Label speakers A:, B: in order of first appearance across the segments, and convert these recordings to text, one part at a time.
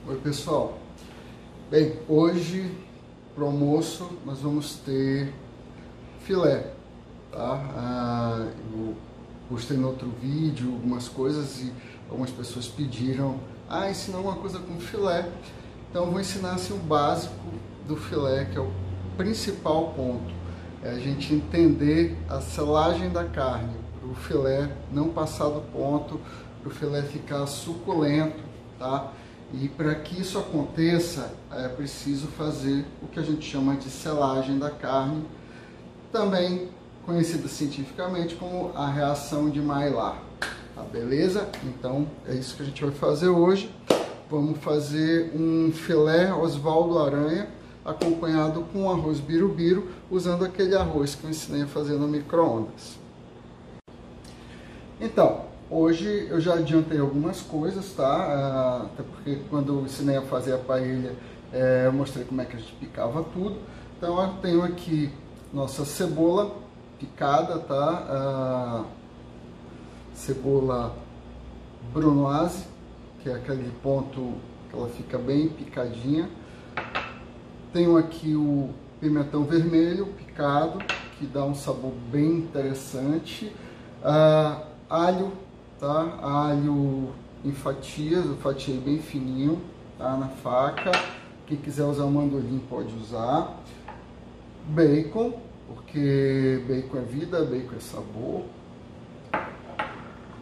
A: Oi pessoal, bem, hoje para o almoço nós vamos ter filé, tá? Eu postei no outro vídeo algumas coisas e algumas pessoas pediram, ensinar uma coisa com filé, então eu vou ensinar assim o básico do filé, que é o principal ponto, é a gente entender a selagem da carne, para o filé não passar do ponto, para o filé ficar suculento, tá? E para que isso aconteça, é preciso fazer o que a gente chama de selagem da carne, também conhecida cientificamente como a reação de Maillard, tá beleza? Então é isso que a gente vai fazer hoje. Vamos fazer um filé Osvaldo Aranha, acompanhado com arroz birubiru, usando aquele arroz que eu ensinei a fazer no micro-ondas. Então, hoje eu já adiantei algumas coisas, tá? Até porque quando eu ensinei a fazer a paella, eu mostrei como é que a gente picava tudo. Então eu tenho aqui nossa cebola picada, tá? Cebola brunoise, que é aquele ponto que ela fica bem picadinha. Tenho aqui o pimentão vermelho picado, que dá um sabor bem interessante. Alho, tá? Alho em fatias, eu fatiei bem fininho, tá? Na faca. Quem quiser usar o mandolim pode usar. Bacon, porque bacon é vida, bacon é sabor.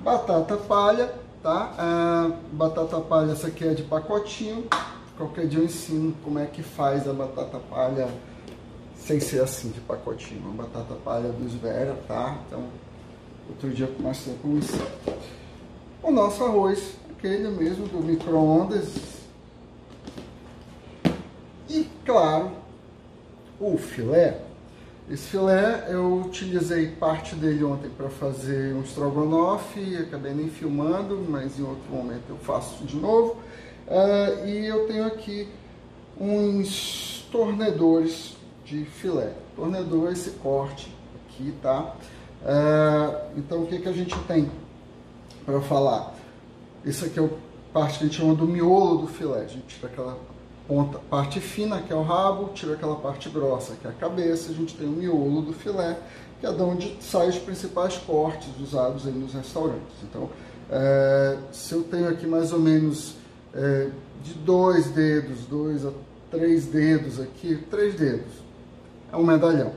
A: Batata palha, tá? Batata palha, essa aqui é de pacotinho. Qualquer dia eu ensino como é que faz a batata palha sem ser assim de pacotinho. Uma batata palha dos Vera, tá? Então, outro dia eu mostrei como isso. O nosso arroz, aquele mesmo do micro-ondas. E, claro, o filé. Esse filé eu utilizei parte dele ontem para fazer um estrogonofe, acabei nem filmando, mas em outro momento eu faço de novo. E eu tenho aqui uns tornedores de filé. Tornedor, esse corte aqui, tá? Então o que que a gente tem para falar? Isso aqui é a parte que a gente chama do miolo do filé. A gente tira aquela parte fina, que é o rabo, tira aquela parte grossa, que é a cabeça. A gente tem o miolo do filé, que é de onde saem os principais cortes usados aí nos restaurantes. Então, se eu tenho aqui mais ou menos de 2 dedos, 2 a 3 dedos aqui, 3 dedos é um medalhão,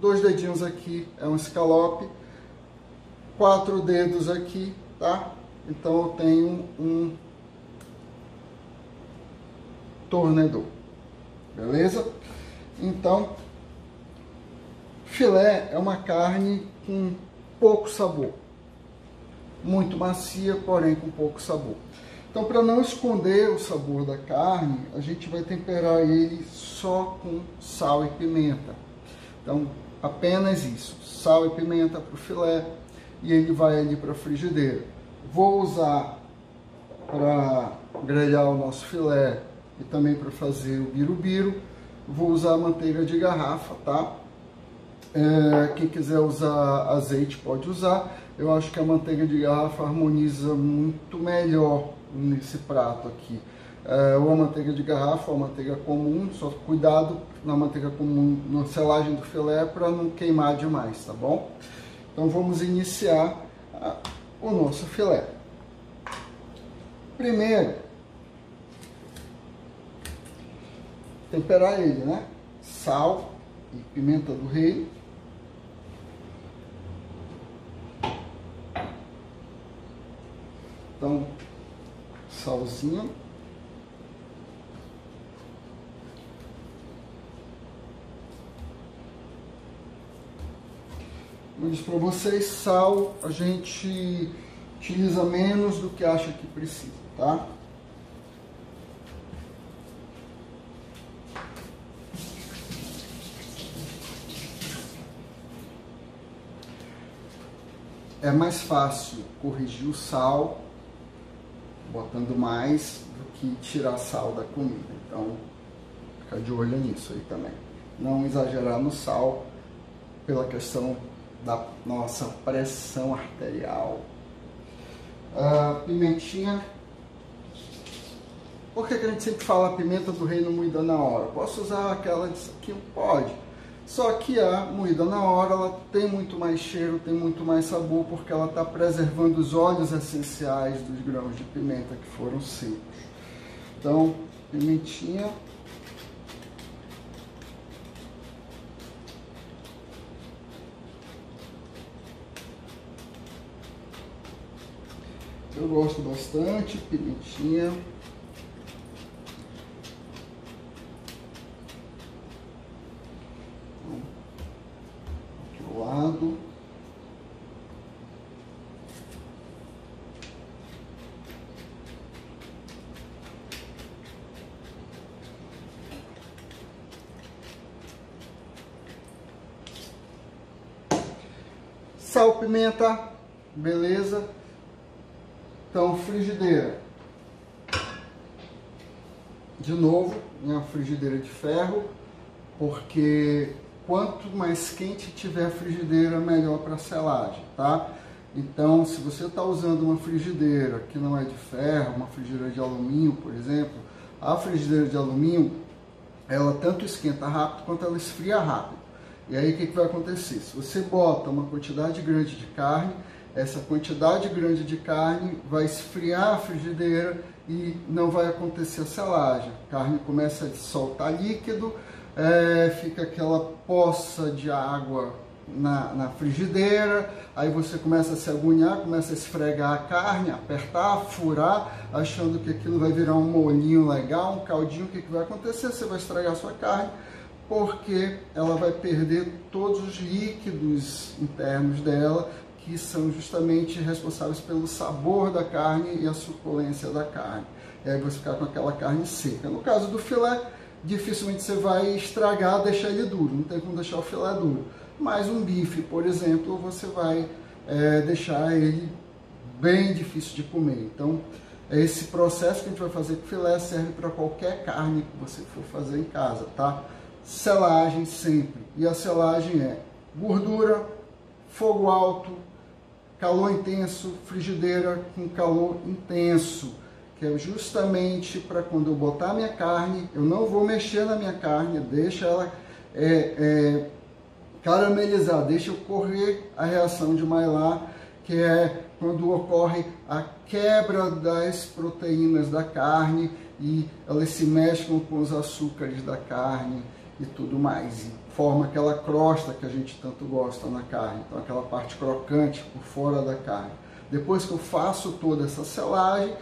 A: 2 dedinhos aqui é um escalope, 4 dedos aqui, tá? Então eu tenho um tornedor, beleza? Então, filé é uma carne com pouco sabor, muito macia, porém com pouco sabor. Então, para não esconder o sabor da carne, a gente vai temperar ele só com sal e pimenta. Então, apenas isso, sal e pimenta para o filé, e ele vai ali para a frigideira. Vou usar para grelhar o nosso filé e também para fazer o birubiru, vou usar manteiga de garrafa, tá? Quem quiser usar azeite pode usar. Eu acho que a manteiga de garrafa harmoniza muito melhor nesse prato aqui. Ou a manteiga de garrafa ou a manteiga comum, só cuidado na manteiga comum, na selagem do filé, para não queimar demais, tá bom? Então vamos iniciar o nosso filé. Primeiro, temperar ele, né? Sal e pimenta do reino. Então, salzinho. Como eu disse para vocês, sal a gente utiliza menos do que acha que precisa, tá? É mais fácil corrigir o sal botando mais do que tirar sal da comida. Então, ficar de olho nisso aí também. Não exagerar no sal pela questão da nossa pressão arterial. Pimentinha Por que a gente sempre fala pimenta do reino moída na hora? Posso usar aquela de saquinho? Pode. Só que a moída na hora, ela tem muito mais cheiro, tem muito mais sabor, porque ela está preservando os óleos essenciais dos grãos de pimenta que foram secos. Então, pimentinha. Eu gosto bastante, pimentinha. Aqui ao lado. Sal, pimenta, beleza. Então, frigideira. De novo, minha frigideira de ferro, porque quanto mais quente tiver a frigideira, melhor para selagem, tá? Então, se você está usando uma frigideira que não é de ferro, uma frigideira de alumínio, por exemplo, a frigideira de alumínio, ela tanto esquenta rápido quanto ela esfria rápido. E aí, o que vai acontecer? Se você bota uma quantidade grande de carne, essa quantidade grande de carne vai esfriar a frigideira e não vai acontecer a selagem. A carne começa a soltar líquido, fica aquela poça de água na frigideira, aí você começa a se agoniar, começa a esfregar a carne, apertar, furar, achando que aquilo vai virar um molhinho legal, um caldinho. O que vai acontecer? Você vai estragar a sua carne, porque ela vai perder todos os líquidos internos dela, que são justamente responsáveis pelo sabor da carne e a suculência da carne. E aí você ficar com aquela carne seca. No caso do filé, dificilmente você vai estragar, deixar ele duro, não tem como deixar o filé duro. Mas um bife, por exemplo, você vai deixar ele bem difícil de comer. Então, esse processo que a gente vai fazer com o filé serve para qualquer carne que você for fazer em casa, tá? Selagem sempre. E a selagem é gordura, fogo alto, calor intenso, frigideira com calor intenso, que é justamente para quando eu botar a minha carne, eu não vou mexer na minha carne, deixa ela caramelizar, deixa ocorrer a reação de Maillard, que é quando ocorre a quebra das proteínas da carne e elas se mesclam com os açúcares da carne e tudo mais, e forma aquela crosta que a gente tanto gosta na carne, então aquela parte crocante por fora da carne. Depois que eu faço toda essa selagem,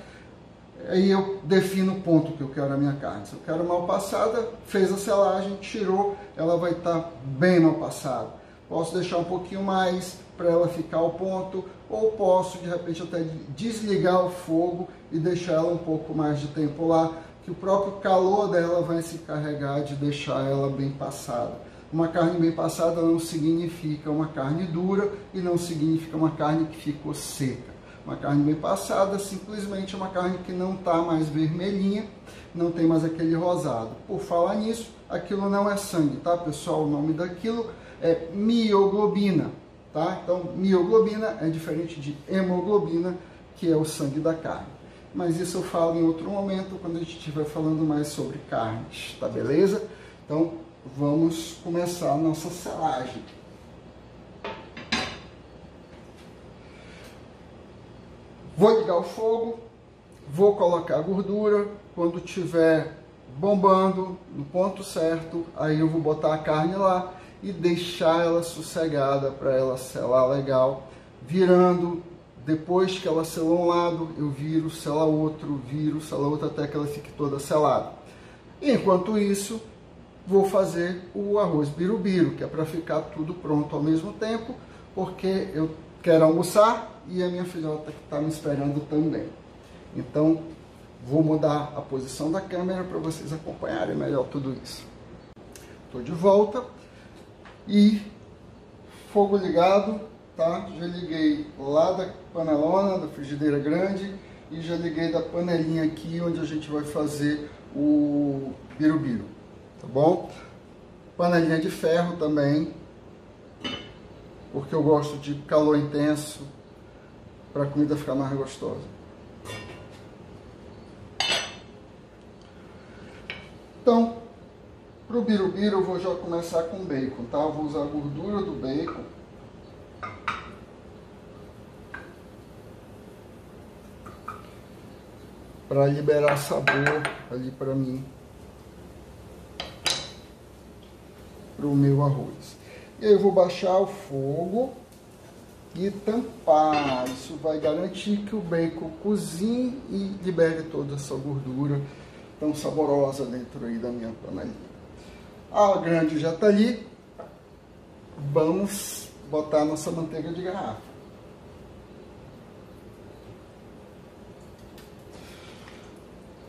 A: aí eu defino o ponto que eu quero a minha carne. Se eu quero mal passada, fez a selagem, tirou, ela vai estar bem mal passada. Posso deixar um pouquinho mais para ela ficar ao ponto, ou posso de repente até desligar o fogo e deixar ela um pouco mais de tempo lá, que o próprio calor dela vai se encarregar de deixar ela bem passada. Uma carne bem passada não significa uma carne dura e não significa uma carne que ficou seca. Uma carne bem passada simplesmente é uma carne que não está mais vermelhinha, não tem mais aquele rosado. Por falar nisso, aquilo não é sangue, tá, pessoal? O nome daquilo é mioglobina, tá? Então, mioglobina é diferente de hemoglobina, que é o sangue da carne. Mas isso eu falo em outro momento, quando a gente estiver falando mais sobre carnes, tá beleza? Então, vamos começar a nossa selagem. Vou ligar o fogo, vou colocar a gordura, quando estiver bombando no ponto certo, aí eu vou botar a carne lá e deixar ela sossegada para ela selar legal, virando. Depois que ela selou um lado, eu viro, sela outro, até que ela fique toda selada. Enquanto isso, vou fazer o arroz birubiru, que é para ficar tudo pronto ao mesmo tempo, porque eu quero almoçar e a minha filhota que está me esperando também. Então, vou mudar a posição da câmera para vocês acompanharem melhor tudo isso. Estou de volta e fogo ligado, tá? Já liguei lá da panelona, da frigideira grande, e já liguei da panelinha aqui onde a gente vai fazer o birubiru, tá bom? Panelinha de ferro também, porque eu gosto de calor intenso para a comida ficar mais gostosa. Então, para o birubiru eu vou já começar com bacon, tá? Eu vou usar a gordura do bacon. Para liberar sabor ali para mim, para o meu arroz. E aí eu vou baixar o fogo e tampar. Isso vai garantir que o bacon cozinhe e libere toda essa gordura tão saborosa dentro aí da minha panelinha. A grande já está ali. Vamos botar a nossa manteiga de garrafa.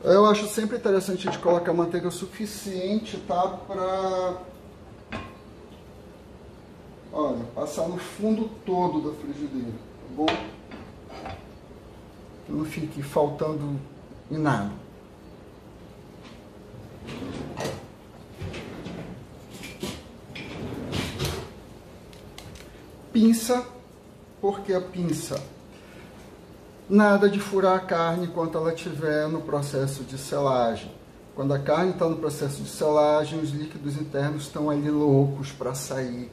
A: Eu acho sempre interessante a gente colocar manteiga o suficiente, tá? Para, olha, passar no fundo todo da frigideira, tá bom? Que não fique faltando em nada. Pinça, por que a pinça? Nada de furar a carne enquanto ela estiver no processo de selagem. Quando a carne está no processo de selagem, os líquidos internos estão ali loucos para sair,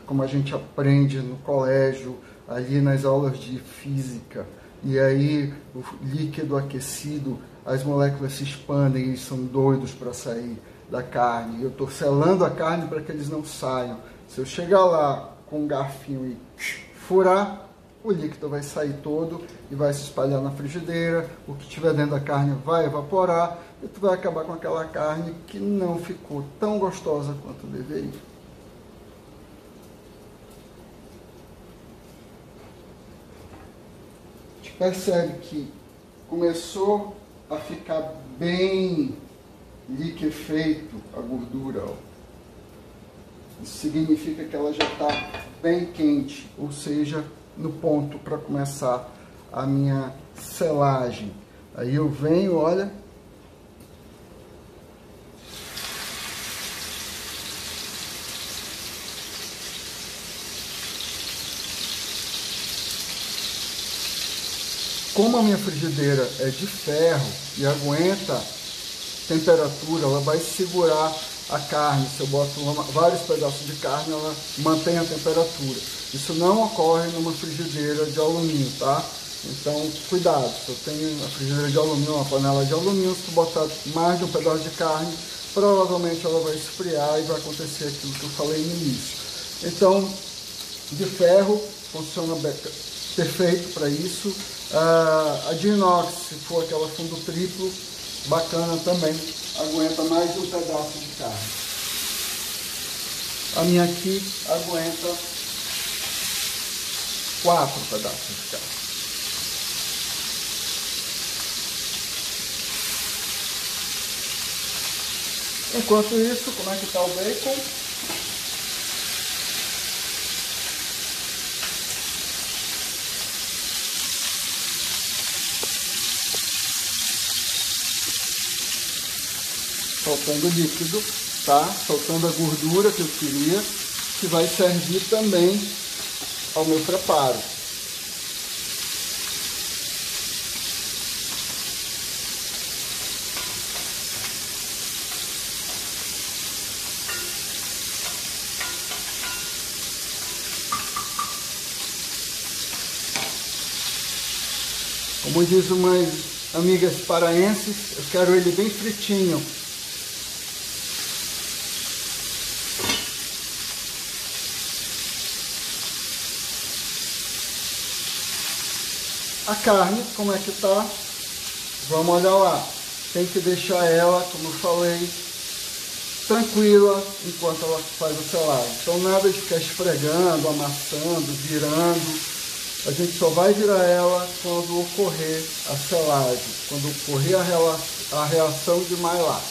A: como a gente aprende no colégio, ali nas aulas de física. E aí, o líquido aquecido, as moléculas se expandem, eles são doidos para sair da carne. Eu estou selando a carne para que eles não saiam. Se eu chegar lá com um garfinho e furar, o líquido vai sair todo e vai se espalhar na frigideira, o que tiver dentro da carne vai evaporar e tu vai acabar com aquela carne que não ficou tão gostosa quanto deveria. A gente percebe que começou a ficar bem liquefeito a gordura, ó. Isso significa que ela já está bem quente, ou seja, no ponto para começar a minha selagem. Aí eu venho, olha, como a minha frigideira é de ferro e aguenta temperatura, ela vai segurar a carne. Se eu boto vários pedaços de carne, ela mantém a temperatura. Isso não ocorre numa frigideira de alumínio, tá? Então, cuidado. Se eu tenho a frigideira de alumínio, uma panela de alumínio, se tu botar mais de um pedaço de carne, provavelmente ela vai esfriar e vai acontecer aquilo que eu falei no início. Então, de ferro funciona perfeito para isso. A de inox, se for aquela fundo triplo, bacana também, aguenta mais de um pedaço de carne. A minha aqui aguenta 4 pedaços de carne. Enquanto isso, como é que está o bacon? Soltando líquido, tá? Soltando a gordura que eu queria, que vai servir também ao meu preparo. Como diz umas amigas paraenses, eu quero ele bem fritinho. A carne, como é que tá? Vamos olhar lá. Tem que deixar ela, como eu falei, tranquila enquanto ela faz a selagem. Então nada de ficar esfregando, amassando, virando. A gente só vai virar ela quando ocorrer a selagem, quando ocorrer a reação de Maillard.